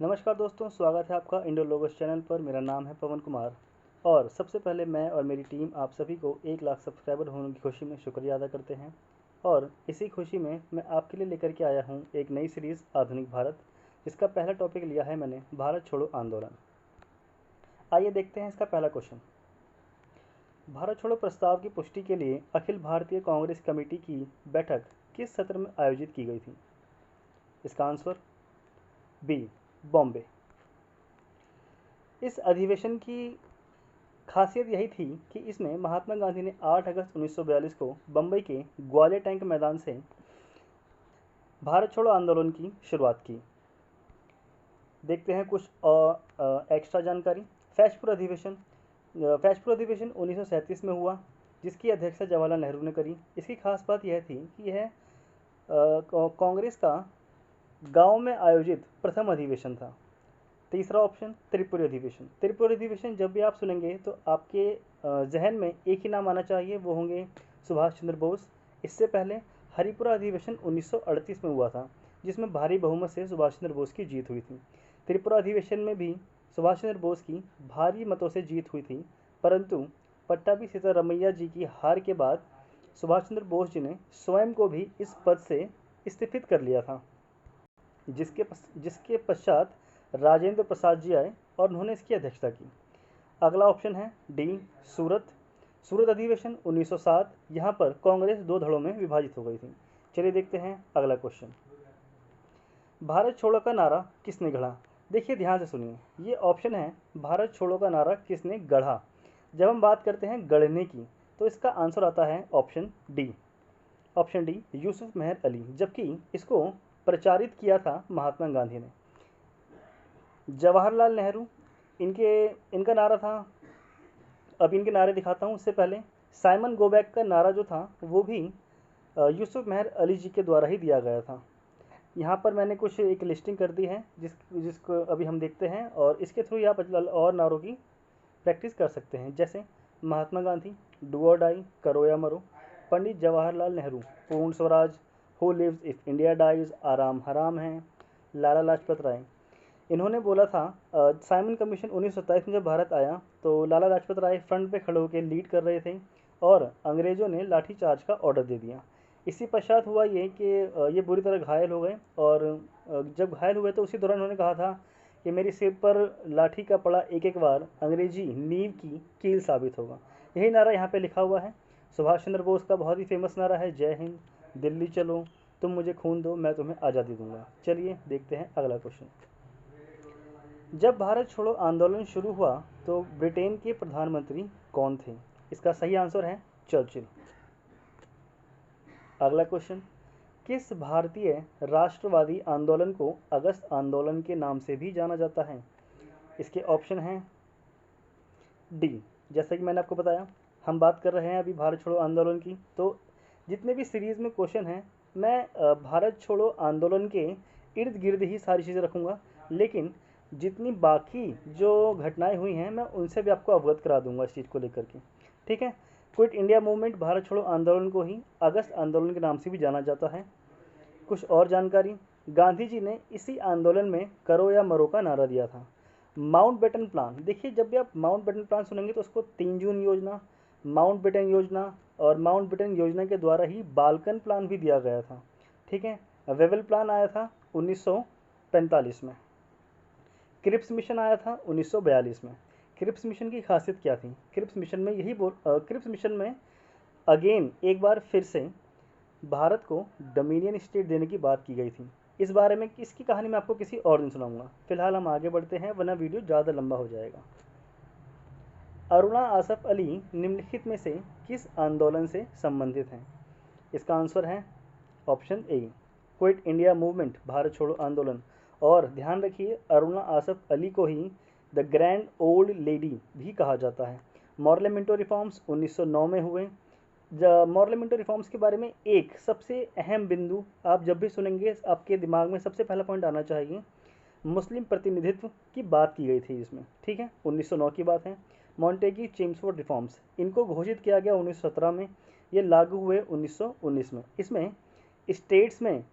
नमस्कार दोस्तों, स्वागत है आपका इंडो लोगोस चैनल पर। मेरा नाम है पवन कुमार और सबसे पहले मैं और मेरी टीम आप सभी को 1 लाख सब्सक्राइबर होने की खुशी में शुक्रिया अदा करते हैं। और इसी खुशी में मैं आपके लिए लेकर के आया हूं एक नई सीरीज़ आधुनिक भारत, जिसका पहला टॉपिक लिया है मैंने भारत छोड़ो आंदोलन। आइए देखते हैं इसका पहला क्वेश्चन। भारत छोड़ो प्रस्ताव की पुष्टि के लिए अखिल भारतीय कांग्रेस कमेटी की बैठक किस सत्र में आयोजित की गई थी? इसका आंसर बी, बॉम्बे। इस अधिवेशन की खासियत यही थी कि इसमें महात्मा गांधी ने 8 अगस्त 1942 को बम्बई के ग्वालियर टैंक मैदान से भारत छोड़ो आंदोलन की शुरुआत की। देखते हैं कुछ एक्स्ट्रा जानकारी। फैजपुर अधिवेशन 1937 में हुआ, जिसकी अध्यक्षता जवाहरलाल नेहरू ने करी। इसकी खास बात यह थी कि यह कांग्रेस का गांव में आयोजित प्रथम अधिवेशन था। तीसरा ऑप्शन, त्रिपुरी अधिवेशन। त्रिपुरी अधिवेशन जब भी आप सुनेंगे तो आपके जहन में एक ही नाम आना चाहिए, वो होंगे सुभाष चंद्र बोस। इससे पहले हरिपुरा अधिवेशन 1938 में हुआ था, जिसमें भारी बहुमत से सुभाष चंद्र बोस की जीत हुई थी। त्रिपुरा अधिवेशन में भी सुभाष चंद्र बोस की भारी मतों से जीत हुई थी, परंतु पट्टाभी सीतारमैया जी की हार के बाद सुभाष चंद्र बोस जी ने स्वयं को भी इस पद से इस्तीफित कर लिया था, जिसके पश्चात राजेंद्र प्रसाद जी आए और उन्होंने इसकी अध्यक्षता की। अगला ऑप्शन है डी, सूरत अधिवेशन 1907। यहाँ पर कांग्रेस 2 धड़ों में विभाजित हो गई थी। चलिए देखते हैं अगला क्वेश्चन। भारत छोड़ो का नारा किसने गढ़ा? देखिए ध्यान से सुनिए, ये ऑप्शन है भारत छोड़ो का नारा किसने गढ़ा। जब हम बात करते हैं गढ़ने की, तो इसका आंसर आता है ऑप्शन डी, यूसुफ मेहर अली, जबकि इसको प्रचारित किया था महात्मा गांधी ने। जवाहरलाल नेहरू, इनका नारा था। अब इनके नारे दिखाता हूँ। उससे पहले साइमन गो बैक का नारा जो था वो भी यूसुफ मेहर अली जी के द्वारा ही दिया गया था। यहाँ पर मैंने कुछ एक लिस्टिंग कर दी है जिसको अभी हम देखते हैं, और इसके थ्रू आप और नारों की प्रैक्टिस कर सकते हैं। जैसे Mahatma Gandhi, do or die, करो या मरो। Pandit Jawaharlal Nehru, Purna Swaraj, who lives if India dies, आराम हराम है। लाला लाजपत राय, इन्होंने बोला था, साइमन कमीशन 1927 में जब भारत आया तो लाला लाजपत राय फ्रंट पे खड़े होकर लीड कर रहे थे और अंग्रेज़ों ने लाठीचार्ज का ऑर्डर दे दिया। इसी पश्चात हुआ ये कि ये बुरी तरह घायल हो गए, और जब घायल हुए तो उसी दौरान उन्होंने कहा था कि मेरी सिर पर लाठी का पड़ा एक एक बार अंग्रेजी नींव की कील साबित होगा। यही नारा यहाँ पे लिखा हुआ है। सुभाष चंद्र बोस का बहुत ही फेमस नारा है, जय हिंद, दिल्ली चलो, तुम मुझे खून दो, मैं तुम्हें आज़ादी दूंगा। चलिए देखते हैं अगला क्वेश्चन। जब भारत छोड़ो आंदोलन शुरू हुआ तो ब्रिटेन के प्रधानमंत्री कौन थे? इसका सही आंसर है चर्चिल। अगला क्वेश्चन, किस भारतीय राष्ट्रवादी आंदोलन को अगस्त आंदोलन के नाम से भी जाना जाता है? इसके ऑप्शन हैं डी। जैसा कि मैंने आपको बताया, हम बात कर रहे हैं अभी भारत छोड़ो आंदोलन की, तो जितने भी सीरीज़ में क्वेश्चन हैं मैं भारत छोड़ो आंदोलन के इर्द गिर्द ही सारी चीज़ें रखूँगा, लेकिन जितनी बाकी जो घटनाएं हुई हैं मैं उनसे भी आपको अवगत करा दूंगा इस चीज़ को लेकर के। ठीक है। क्विट इंडिया मूवमेंट, भारत छोड़ो आंदोलन को ही अगस्त आंदोलन के नाम से भी जाना जाता है। कुछ और जानकारी, गांधी जी ने इसी आंदोलन में करो या मरो का नारा दिया था। माउंटबेटन प्लान, देखिए जब भी आप माउंटबेटन प्लान सुनेंगे तो उसको 3 जून योजना, माउंटबेटन योजना और माउंटबेटन योजना के द्वारा ही बाल्कन प्लान भी दिया गया था। ठीक है। वेवल प्लान आया था 1945 में। क्रिप्स मिशन आया था 1942 में। क्रिप्स मिशन की खासियत क्या थी? क्रिप्स मिशन में अगेन एक बार फिर से भारत को डोमिनियन स्टेट देने की बात की गई थी। इस बारे में इसकी कहानी मैं आपको किसी और दिन सुनाऊंगा। फिलहाल हम आगे बढ़ते हैं, वरना वीडियो ज़्यादा लंबा हो जाएगा। अरुणा आसफ अली निम्नलिखित में से किस आंदोलन से संबंधित हैं? इसका आंसर है option A, quit India movement, Bharat छोड़ो आंदोलन। और ध्यान रखिए, अरुणा आसफ अली को ही द ग्रैंड ओल्ड लेडी भी कहा जाता है। मॉरले मिंटो रिफॉर्म्स 1909 में हुए। मॉरले मिंटो रिफॉर्म्स के बारे में एक सबसे अहम बिंदु आप जब भी सुनेंगे आपके दिमाग में सबसे पहला पॉइंट आना चाहिए, मुस्लिम प्रतिनिधित्व की बात की गई थी इसमें। ठीक है, 1909 की बात है। मॉन्टेगी चेम्सफोर्ड रिफॉर्म्स, इनको घोषित किया गया 1917 में, ये लागू हुए 1919 में। इसमें स्टेट्स में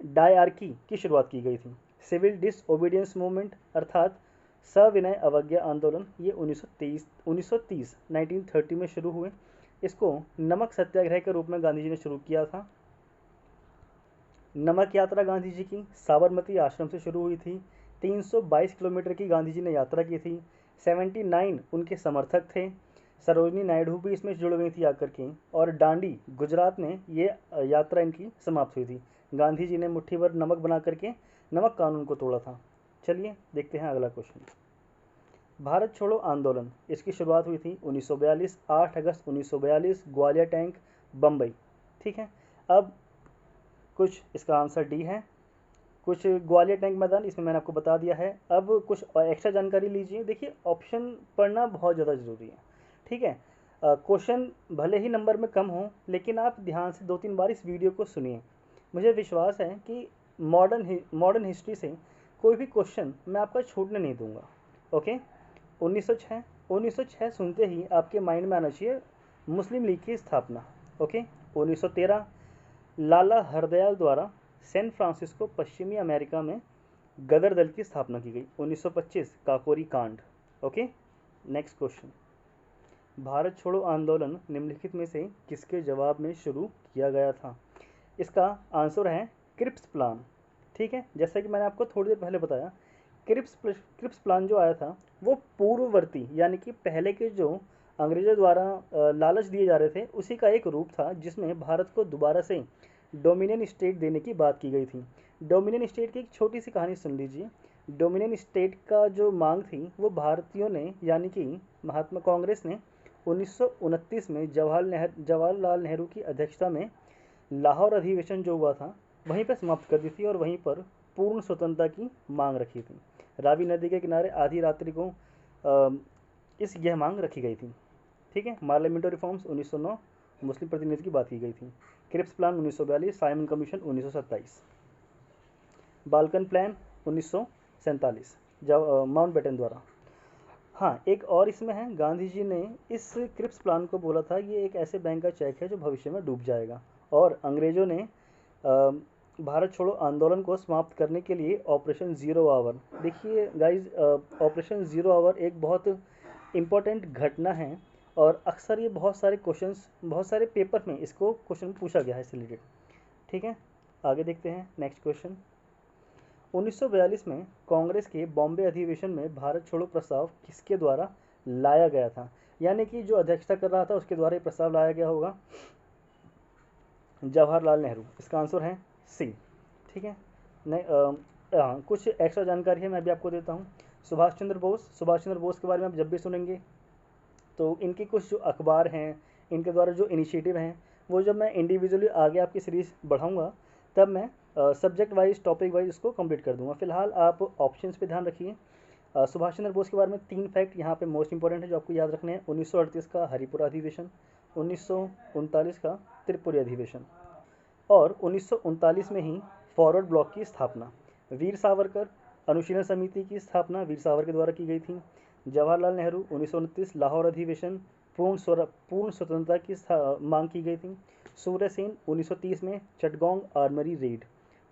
डायआर्की की शुरुआत की गई थी। सिविल डिसओबीडियंस मूवमेंट अर्थात सविनय अवज्ञा आंदोलन, ये 1930 1930 में शुरू हुए। इसको नमक सत्याग्रह के रूप में गांधी जी ने शुरू किया था। नमक यात्रा गांधी जी की साबरमती आश्रम से शुरू हुई थी। 322 किलोमीटर की गांधी जी ने यात्रा की थी। 79 उनके समर्थक थे। सरोजनी नायडू भी इसमें जुड़ गई थी आकर के, और डांडी गुजरात में ये यात्रा इनकी समाप्त हुई थी। गांधी जी ने मुट्ठी भर नमक बना करके नमक कानून को तोड़ा था। चलिए देखते हैं अगला क्वेश्चन। भारत छोड़ो आंदोलन, इसकी शुरुआत हुई थी 1942, 8 अगस्त 1942, ग्वालियर टैंक, बम्बई। ठीक है, अब कुछ इसका आंसर डी है, कुछ ग्वालियर टैंक मैदान, इसमें मैंने आपको बता दिया है। अब कुछ एक्स्ट्रा जानकारी लीजिए। देखिए ऑप्शन पढ़ना बहुत ज़्यादा ज़रूरी है। ठीक है, क्वेश्चन भले ही नंबर में कम हो, लेकिन आप ध्यान से 2-3 बार इस वीडियो को सुनिए। मुझे विश्वास है कि मॉडर्न हिस्ट्री से कोई भी क्वेश्चन मैं आपका छूटने नहीं दूंगा। ओके, 1906 सुनते ही आपके माइंड में आना चाहिए मुस्लिम लीग की स्थापना। ओके, 1913 लाला हरदयाल द्वारा सैन फ्रांसिस्को पश्चिमी अमेरिका में गदर दल की स्थापना की गई। 1925 काकोरी कांड। Okay, next question. भारत छोड़ो आंदोलन निम्नलिखित में से किसके जवाब में शुरू किया गया था? इसका आंसर है क्रिप्स प्लान। ठीक है, जैसा कि मैंने आपको थोड़ी देर पहले बताया, क्रिप्स प्लान जो आया था वो पूर्ववर्ती यानी कि पहले के जो अंग्रेजों द्वारा लालच दिए जा रहे थे उसी का एक रूप था, जिसमें भारत को दोबारा से डोमिनियन स्टेट देने की बात की गई थी। डोमिनियन स्टेट की एक छोटी सी कहानी सुन लीजिए। डोमिनियन स्टेट का जो मांग थी वो भारतीयों ने यानी कि महात्मा कांग्रेस ने 1929 में जवाहरलाल नेहरू की अध्यक्षता में लाहौर अधिवेशन जो हुआ था वहीं पर समाप्त कर दी थी, और वहीं पर पूर्ण स्वतंत्रता की मांग रखी थी। रावी नदी के किनारे आधी रात्रि को यह मांग रखी गई थी। ठीक है, मार्लियामेंटो रिफॉर्म्स 1909, मुस्लिम प्रतिनिधि की बात की गई थी। Cripps plan 1942, Simon commission 1927, Balkan plan 1947 Mountbatten द्वारा। हाँ, एक और इसमें है, गांधी जी ने इस क्रिप्स प्लान को बोला था ये एक ऐसे बैंक का चेक है जो भविष्य में डूब जाएगा, और अंग्रेजों ने भारत छोड़ो आंदोलन को समाप्त करने के लिए ऑपरेशन ज़ीरो आवर। देखिए गाइज, ऑपरेशन ज़ीरो आवर एक बहुत इम्पोर्टेंट घटना है, और अक्सर ये बहुत सारे पेपर में इसको क्वेश्चन पूछा गया है इससे रिलेटेड। ठीक है, आगे देखते हैं नेक्स्ट क्वेश्चन। 1942 में कांग्रेस के बॉम्बे अधिवेशन में भारत छोड़ो प्रस्ताव किसके द्वारा लाया गया था? यानी कि जो अध्यक्षता कर रहा था उसके द्वारा ये प्रस्ताव लाया गया होगा, जवाहरलाल नेहरू। इसका आंसर है सी। ठीक है, कुछ एक्स्ट्रा जानकारी है मैं भी आपको देता हूँ। सुभाष चंद्र बोस के बारे में आप जब भी सुनेंगे तो इनके कुछ जो अखबार हैं, इनके द्वारा जो इनिशिएटिव हैं, वो जब मैं इंडिविजुअली आगे आपकी सीरीज़ बढ़ाऊंगा तब मैं सब्जेक्ट वाइज टॉपिक वाइज उसको कंप्लीट कर दूंगा। फिलहाल आप ऑप्शंस पे ध्यान रखिए। सुभाष चंद्र बोस के बारे में 3 फैक्ट यहाँ पे मोस्ट इंपॉर्टेंट है जो आपको याद रखने हैं। 1938 का हरिपुरा अधिवेशन, 1939 का त्रिपुरी अधिवेशन, और 1939 में ही फॉरवर्ड ब्लॉक की स्थापना। वीर सावरकर अनुशीलन समिति की स्थापना वीर सावरकर द्वारा की गई थी। जवाहरलाल नेहरू 1929 लाहौर अधिवेशन, पूर्ण स्वतंत्रता की मांग की गई थी। सूर्य सेन 1930 में चटगांव आर्मरी रेड।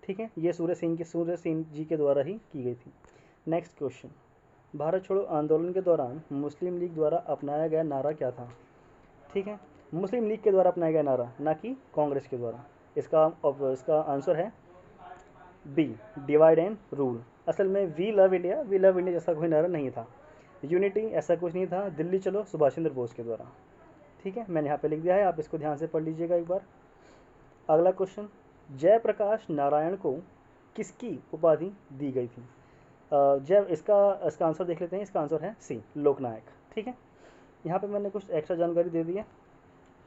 ठीक है, ये सूर्य सेन जी के द्वारा ही की गई थी। Next question. भारत छोड़ो आंदोलन के दौरान मुस्लिम लीग द्वारा अपनाया गया नारा क्या था? ठीक है, मुस्लिम लीग के द्वारा अपनाया गया नारा, ना कि कांग्रेस के द्वारा। इसका आंसर है बी, डिवाइड एंड रूल। असल में वी लव इंडिया जैसा कोई नारा नहीं था। यूनिटी ऐसा कुछ नहीं था। दिल्ली चलो सुभाष चंद्र बोस के द्वारा। ठीक है, मैंने यहाँ पे लिख दिया है, आप इसको ध्यान से पढ़ लीजिएगा एक बार। अगला क्वेश्चन, जयप्रकाश नारायण को किसकी उपाधि दी गई थी? इसका आंसर देख लेते हैं। इसका आंसर है सी, लोकनायक। ठीक है, यहाँ पे मैंने कुछ एक्स्ट्रा जानकारी दे दी है।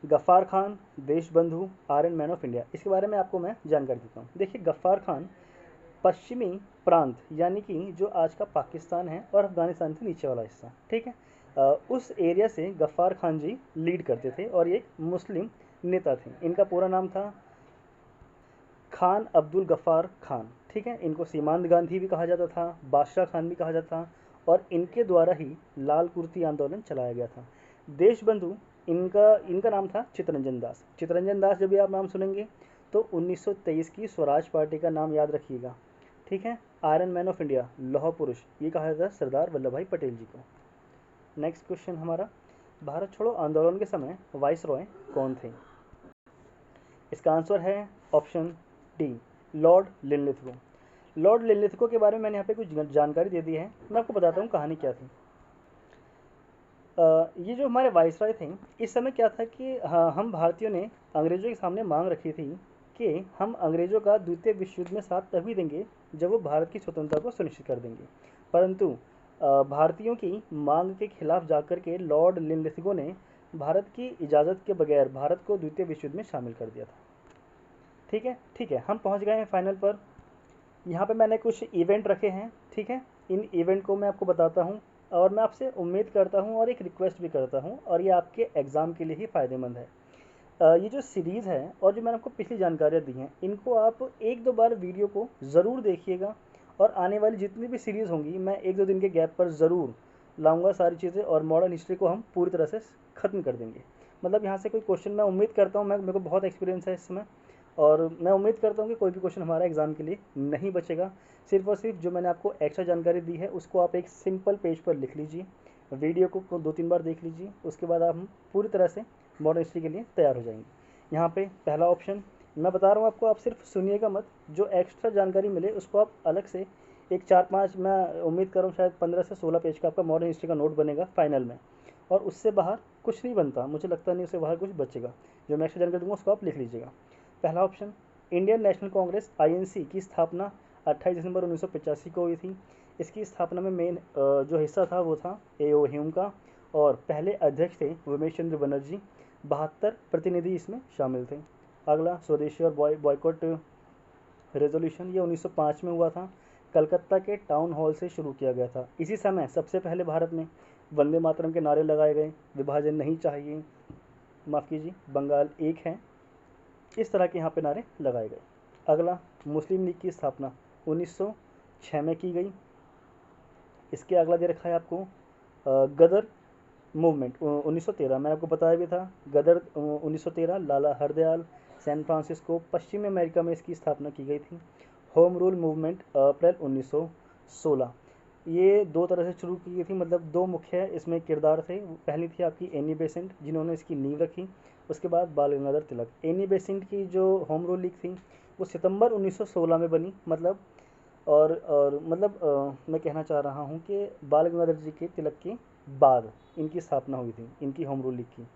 Gaffar Khan, Deshbandhu, iron man of India, इसके बारे में आपको मैं जानकारी देता हूँ। देखिए, गफ्फार खान पश्चिमी प्रांत यानी कि जो आज का पाकिस्तान है और अफगानिस्तान से नीचे वाला हिस्सा, ठीक है, उस एरिया से गफ्फार खान जी लीड करते थे, और ये एक मुस्लिम नेता थे। इनका पूरा नाम था खान अब्दुल गफ्फार खान। ठीक है, इनको सीमांत गांधी भी कहा जाता था, बादशाह खान भी कहा जाता था, और इनके द्वारा ही लाल कुर्ती आंदोलन चलाया गया था। देशबंधु इनका नाम था चित्तरंजन दास। चित्तरंजन दास जब भी आप नाम सुनेंगे तो 1923 की स्वराज पार्टी का नाम याद रखिएगा। ठीक है, आयरन मैन ऑफ इंडिया, लौह पुरुष, ये कहा जाता है सरदार वल्लभ भाई पटेल जी को। नेक्स्ट क्वेश्चन हमारा, भारत छोड़ो आंदोलन के समय वाइसरॉय कौन थे? इसका आंसर है option D, Lord Linlithgow. Lord Linlithgow के बारे में मैंने यहाँ पे कुछ जानकारी दे दी है, मैं आपको बताता हूँ कहानी क्या थी। ये जो हमारे वाइसरॉय थे, इस समय क्या था कि हाँ, हम भारतीयों ने अंग्रेज़ों के सामने मांग रखी थी कि हम अंग्रेज़ों का द्वितीय विश्व युद्ध में साथ तभी देंगे जब वो भारत की स्वतंत्रता को सुनिश्चित कर देंगे। परंतु भारतीयों की मांग के खिलाफ जाकर के लॉर्ड लिनलिथगो ने भारत की इजाज़त के बगैर भारत को द्वितीय विश्व युद्ध में शामिल कर दिया था। ठीक है, हम पहुंच गए हैं फाइनल पर। यहाँ पे मैंने कुछ इवेंट रखे हैं, ठीक है, इन इवेंट को मैं आपको बताता हूँ और मैं आपसे उम्मीद करता हूँ और एक रिक्वेस्ट भी करता हूँ, और ये आपके एग्ज़ाम के लिए ही फ़ायदेमंद है। ये जो सीरीज़ है और जो मैंने आपको पिछली जानकारियाँ दी हैं, इनको आप एक दो बार वीडियो को ज़रूर देखिएगा, और आने वाली जितनी भी सीरीज़ होंगी मैं एक दो दिन के गैप पर ज़रूर लाऊंगा सारी चीज़ें, और मॉडर्न हिस्ट्री को हम पूरी तरह से ख़त्म कर देंगे। मतलब यहाँ से कोई क्वेश्चन, मैं उम्मीद करता हूँ, मेरे को बहुत एक्सपीरियंस है इसमें, और मैं उम्मीद करता हूँ कि कोई भी क्वेश्चन हमारा एग्ज़ाम के लिए नहीं बचेगा। सिर्फ और सिर्फ जो मैंने आपको एक्स्ट्रा जानकारी दी है उसको आप एक सिंपल पेज पर लिख लीजिए, वीडियो को 2-3 बार देख लीजिए, उसके बाद आप पूरी तरह से मॉडर्न हिस्ट्री के लिए तैयार हो जाएंगे। यहाँ पे पहला ऑप्शन मैं बता रहा हूँ आपको, आप सिर्फ सुनिएगा मत, जो एक्स्ट्रा जानकारी मिले उसको आप अलग से एक 4-5, मैं उम्मीद कर रहा हूँ शायद 15 से 16 पेज का आपका मॉडर्न हिस्ट्री का नोट बनेगा फाइनल में, और उससे बाहर कुछ नहीं बनता, मुझे लगता नहीं उससे बाहर कुछ बचेगा। जो मैं एक्स्ट्रा जानकारी दूँगा उसको आप लिख लीजिएगा। पहला option, Indian national Congress INC की स्थापना 28 दिसंबर 1985 को हुई थी। इसकी स्थापना में मेन जो हिस्सा था वो था ए.ओ. ह्यूम का, और पहले अध्यक्ष थे उमेश चंद्र बनर्जी। 72 प्रतिनिधि इसमें शामिल थे। अगला, स्वदेशी और बॉयकॉट रेजोल्यूशन, ये 1905 में हुआ था। कलकत्ता के टाउन हॉल से शुरू किया गया था। इसी समय सबसे पहले भारत में वंदे मातरम के नारे लगाए गए, विभाजन नहीं चाहिए, माफ़ कीजिए, बंगाल एक है, इस तरह के यहाँ पे नारे लगाए गए। अगला, मुस्लिम लीग की स्थापना 1906 में की गई। इसके अगला दे रखा है आपको गदर मूवमेंट 1913, मैंने आपको बताया भी था, गदर 1913, लाला हरदयाल, सैन फ्रांसिस्को, पश्चिमी अमेरिका में इसकी स्थापना की गई थी। होम रूल मूवमेंट अप्रैल 1916, ये दो तरह से शुरू की गई थी, मतलब दो मुख्य इसमें किरदार थे। पहली थी आपकी एनी बेसेंट, जिन्होंने इसकी नींव रखी, उसके बाद बाल गंगाधर तिलक। एनी बेसेंट की जो होम रूल लीग थी वो सितंबर 1916 में बनी, मतलब और मतलब मैं कहना चाह रहा हूँ कि बाल गंगाधर जी के तिलक के बाद इनकी स्थापना हुई थी, इनकी होम रूल लीग की।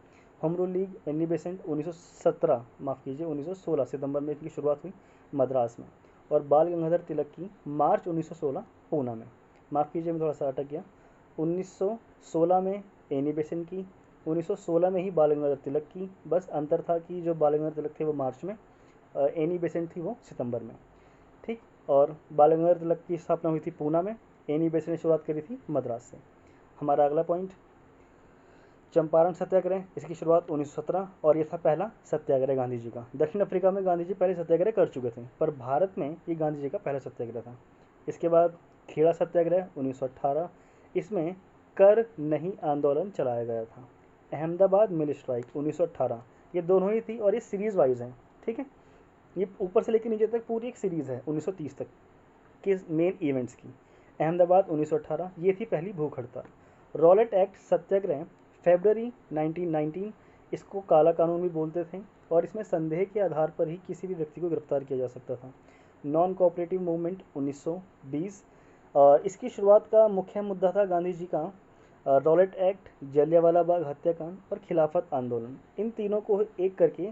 Home rule league Annie Besant 1917, माफ़ कीजिए 1916 सितंबर में इनकी शुरुआत हुई मद्रास में, और बाल गंगाधर तिलक की मार्च 1916 पूना में। माफ़ कीजिए मैं थोड़ा सा अटक गया, 1916 में एनी बेसेंट की, 1916 में ही बाल गंगाधर तिलक की, बस अंतर था कि जो बाल गंगाधर तिलक थे वो मार्च में, एनी बेसेंट थी वो सितंबर में, ठीक। और बाल गंगाधर तिलक की स्थापना हुई थी पूना में, एनी बेसेंट ने शुरुआत करी थी मद्रास से। हमारा अगला पॉइंट, चंपारण सत्याग्रह, इसकी शुरुआत 1917, और ये था पहला सत्याग्रह गांधी जी का। दक्षिण अफ्रीका में गांधी जी पहले सत्याग्रह कर चुके थे, पर भारत में ये गांधी जी का पहला सत्याग्रह था। इसके बाद खेड़ा सत्याग्रह 1918, इसमें कर नहीं आंदोलन चलाया गया था। अहमदाबाद मिल स्ट्राइक 1918, ये दोनों ही थी, और ये सीरीज़ वाइज हैं, ठीक है, ये ऊपर से लेकर नीचे तक पूरी एक सीरीज़ है 1930 तक के मेन इवेंट्स की। अहमदाबाद 1918, ये थी पहली भूख हड़ताल। रॉलेट एक्ट सत्याग्रह फरवरी 1919, इसको काला कानून भी बोलते थे, और इसमें संदेह के आधार पर ही किसी भी व्यक्ति को गिरफ्तार किया जा सकता था। नॉन कोऑपरेटिव मूवमेंट 1920, इसकी शुरुआत का मुख्य मुद्दा था गांधी जी का रॉलेट एक्ट, जलियांवाला बाग हत्याकांड और खिलाफत आंदोलन। इन तीनों को एक करके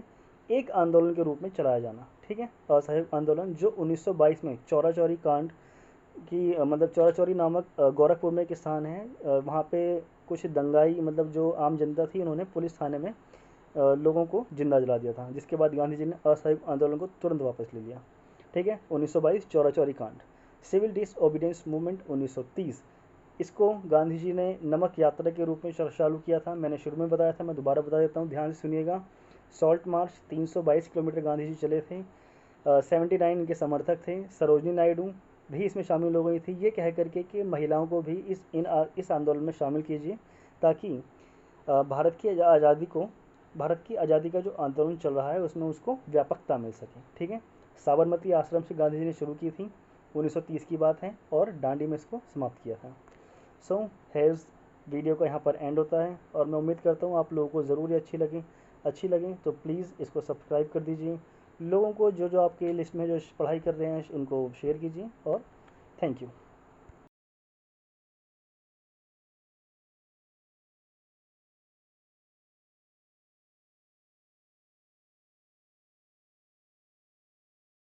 एक आंदोलन के रूप में चलाया जाना, ठीक है, असहयोग आंदोलन, जो 1922 में चौरा चौरी कांड की मतलब चौरा चौरी नामक गोरखपुर में एक स्थान है, वहाँ पे कुछ दंगाई, मतलब जो आम जनता थी, उन्होंने पुलिस थाने में लोगों को जिंदा जला दिया था, जिसके बाद गांधी जी ने असहयोग आंदोलन को तुरंत वापस ले लिया, ठीक है। 1922 चौरा चौरी कांड। सिविल डिसओबीडियंस मूवमेंट 1930, इसको गांधी जी ने नमक यात्रा के रूप में चालू किया था, मैंने शुरू में बताया था, मैं दोबारा बता देता हूँ, ध्यान से सुनिएगा। Salt march 322 kilometre Gandhi ji चले थे, 79 इनके समर्थक थे। सरोजनी नायडू भी इसमें शामिल हो गई थी, ये कह करके कि महिलाओं को भी इस आंदोलन में शामिल कीजिए, ताकि भारत की आज़ादी का जो आंदोलन चल रहा है उसमें उसको व्यापकता मिल सके, ठीक है। साबरमती आश्रम से गांधी जी ने शुरू की थी, 1930 की बात है और डांडी में इसको समाप्त किया था। सो हैज़ वीडियो का यहाँ पर एंड होता है और मैं उम्मीद करता हूँ आप लोगों को ज़रूर ही अच्छी लगी तो प्लीज़ इसको सब्सक्राइब कर दीजिए। लोगों को जो जो आपके लिस्ट में जो पढ़ाई कर रहे हैं उनको शेयर कीजिए और थैंक यू।